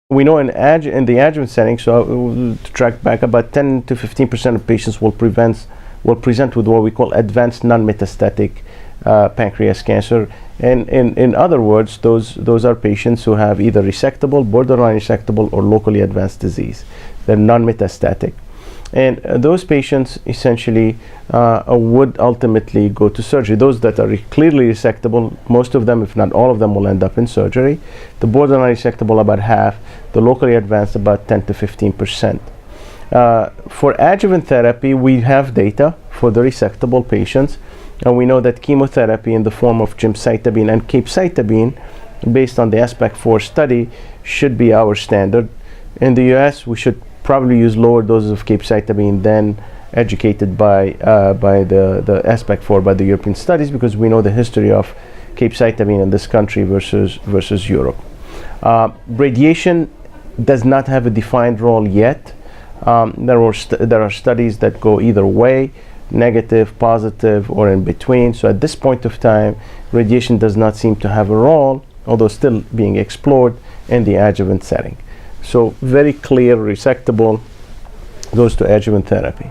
We know in the adjuvant setting, so to track back, about 10 to 15% of patients will present with what we call advanced non-metastatic pancreas cancer. And in other words, those are patients who have either resectable, borderline resectable, or locally advanced disease. They're non-metastatic. And those patients essentially would ultimately go to surgery. Those that are clearly resectable, most of them, if not all of them, will end up in surgery. The borderline resectable, about half. The locally advanced, about 10 to 15%. For adjuvant therapy, we have data for the resectable patients, and we know that chemotherapy in the form of gemcitabine and capecitabine, based on the ASPECT-4 study, should be our standard. In the US, we should probably use lower doses of capecitabine than educated by the ASPECT-4, by the European studies, because we know the history of capecitabine in this country versus Europe. Radiation does not have a defined role yet. There are studies that go either way, negative, positive, or in between. So at this point of time, radiation does not seem to have a role, although still being explored in the adjuvant setting. So very clear, resectable, goes to adjuvant therapy.